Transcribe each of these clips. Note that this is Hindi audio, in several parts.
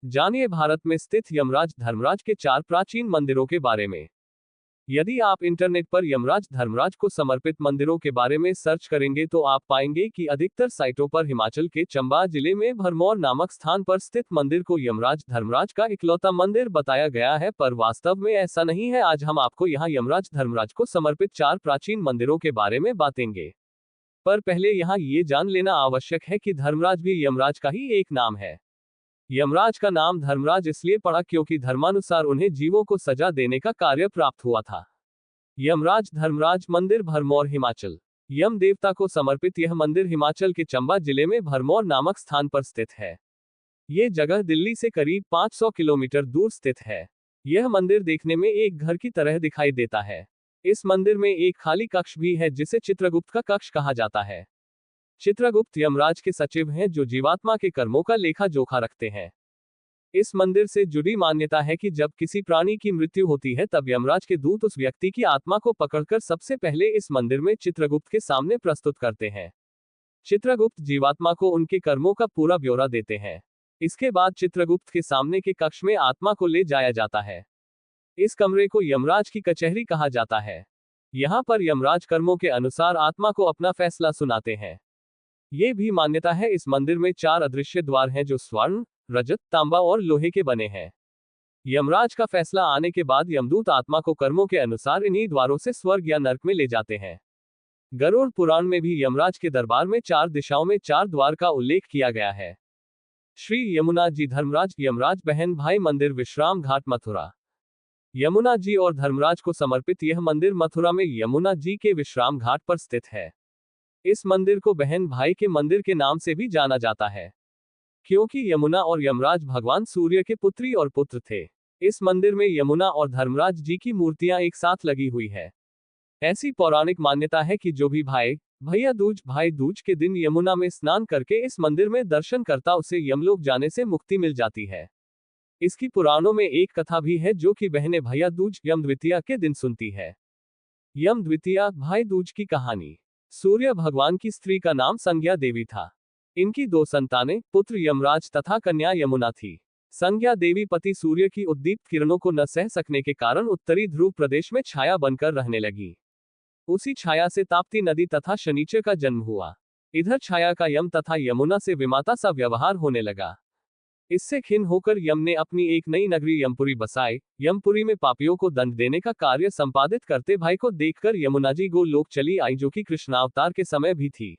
जानिए भारत में स्थित यमराज धर्मराज के 4 प्राचीन मंदिरों के बारे में। यदि आप इंटरनेट पर यमराज धर्मराज को समर्पित मंदिरों के बारे में सर्च करेंगे तो आप पाएंगे कि अधिकतर साइटों पर हिमाचल के चंबा जिले में भरमौर नामक स्थान पर स्थित मंदिर को यमराज धर्मराज का इकलौता मंदिर बताया गया है, पर वास्तव में ऐसा नहीं है। आज हम आपको यहाँ यमराज धर्मराज को समर्पित 4 प्राचीन मंदिरों के बारे में बातेंगे। पर पहले यहाँ ये जान लेना आवश्यक है कि धर्मराज भी यमराज का ही एक नाम है। यमराज का नाम धर्मराज इसलिए पड़ा क्योंकि धर्मानुसार उन्हें जीवों को सजा देने का कार्य प्राप्त हुआ था। यमराज धर्मराज मंदिर भरमौर हिमाचल। यम देवता को समर्पित यह मंदिर हिमाचल के चंबा जिले में भरमौर नामक स्थान पर स्थित है। ये जगह दिल्ली से करीब 500 किलोमीटर दूर स्थित है। यह मंदिर देखने में एक घर की तरह दिखाई देता है। इस मंदिर में एक खाली कक्ष भी है जिसे चित्रगुप्त का कक्ष कहा जाता है। चित्रगुप्त यमराज के सचिव हैं जो जीवात्मा के कर्मों का लेखा जोखा रखते हैं। इस मंदिर से जुड़ी मान्यता है कि जब किसी प्राणी की मृत्यु होती है तब यमराज के दूत उस व्यक्ति की आत्मा को पकड़कर सबसे पहले इस मंदिर में चित्रगुप्त के सामने प्रस्तुत करते हैं। चित्रगुप्त जीवात्मा को उनके कर्मों का पूरा ब्यौरा देते हैं। इसके बाद चित्रगुप्त के सामने के कक्ष में आत्मा को ले जाया जाता है। इस कमरे को यमराज की कचहरी कहा जाता है। यहाँ पर यमराज कर्मों के अनुसार आत्मा को अपना फैसला सुनाते हैं। ये भी मान्यता है इस मंदिर में 4 अदृश्य द्वार हैं जो स्वर्ण, रजत, तांबा और लोहे के बने हैं। यमराज का फैसला आने के बाद यमदूत आत्मा को कर्मों के अनुसार इन्हीं द्वारों से स्वर्ग या नरक में ले जाते हैं। गरुड़ पुराण में भी यमराज के दरबार में 4 दिशाओं में 4 द्वार का उल्लेख किया गया है। श्री यमुना जी धर्मराज यमराज बहन भाई मंदिर विश्राम घाट मथुरा। यमुना जी और धर्मराज को समर्पित यह मंदिर मथुरा में यमुना जी के विश्राम घाट पर स्थित है। इस मंदिर को बहन भाई के मंदिर के नाम से भी जाना जाता है, क्योंकि यमुना और यमराज भगवान सूर्य के पुत्री और पुत्र थे। इस मंदिर में यमुना और धर्मराज जी की मूर्तियां एक साथ लगी हुई है। ऐसी पौराणिक मान्यता है कि जो भी भाई दूज के दिन यमुना में स्नान करके इस मंदिर में दर्शन करता उसे यमलोक जाने से मुक्ति मिल जाती है। इसकी पुराणों में एक कथा भी है जो कि बहनें भैया दूज यम द्वितीया के दिन सुनती है। यम द्वितीया भाई दूज की कहानी। सूर्य भगवान की स्त्री का नाम संज्ञा देवी था। इनकी 2 संतानें, पुत्र यमराज तथा कन्या यमुना थी। संज्ञा देवी पति सूर्य की उद्दीप्त किरणों को न सह सकने के कारण उत्तरी ध्रुव प्रदेश में छाया बनकर रहने लगी। उसी छाया से ताप्ती नदी तथा शनिचर का जन्म हुआ। इधर छाया का यम तथा यमुना से विमाता सा व्यवहार होने लगा। इससे खिन्न होकर यम ने अपनी एक नई नगरी यमपुरी बसाई। यमपुरी में पापियों को दंड देने का कार्य संपादित करते भाई को देखकर यमुना जी गोलोक चली आई, जो कि कृष्णावतार के समय भी थी।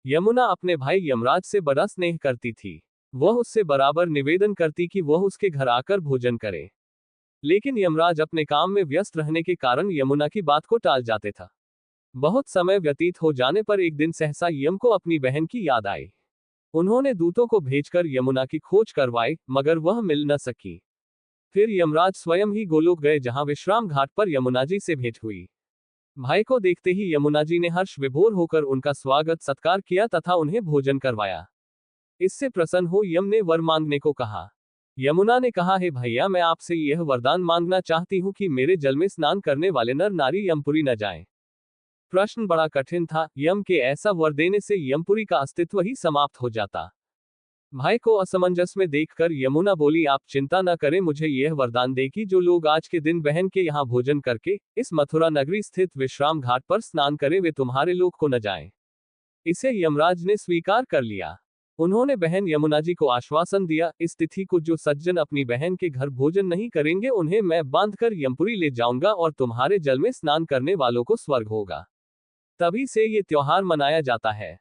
यमुना अपने भाई यमराज से बड़ा स्नेह करती थी। वह उससे बराबर निवेदन करती कि वह उसके घर आकर भोजन करे, लेकिन यमराज अपने काम में व्यस्त रहने के कारण यमुना की बात को टाल जाते था। बहुत समय व्यतीत हो जाने पर एक दिन सहसा यम को अपनी बहन की याद आई। उन्होंने दूतों को भेजकर यमुना की खोज करवाई, मगर वह मिल न सकी। फिर यमराज स्वयं ही गोलोक गए, जहां विश्राम घाट पर यमुना जी से भेंट हुई। भाई को देखते ही यमुना जी ने हर्ष विभोर होकर उनका स्वागत सत्कार किया तथा उन्हें भोजन करवाया। इससे प्रसन्न हो यम ने वर मांगने को कहा। यमुना ने कहा, हे भैया, मैं आपसे यह वरदान मांगना चाहती हूँ कि मेरे जल में स्नान करने वाले नर नारी यमपुरी न जाएं। प्रश्न बड़ा कठिन था। यम के ऐसा वर देने से यमपुरी का अस्तित्व ही समाप्त हो जाता। भाई को असमंजस में देखकर यमुना बोली, आप चिंता न करें, मुझे यह वरदान दे कि जो लोग आज के दिन बहन के यहाँ भोजन करके इस मथुरा नगरी स्थित विश्राम घाट पर स्नान करें वे तुम्हारे लोक को न जाएं। इसे यमराज ने स्वीकार कर लिया। उन्होंने बहन यमुना जी को आश्वासन दिया, इस तिथि को जो सज्जन अपनी बहन के घर भोजन नहीं करेंगे उन्हें मैं बांधकर यमपुरी ले जाऊंगा और तुम्हारे जल में स्नान करने वालों को स्वर्ग होगा। तभी से ये त्योहार मनाया जाता है।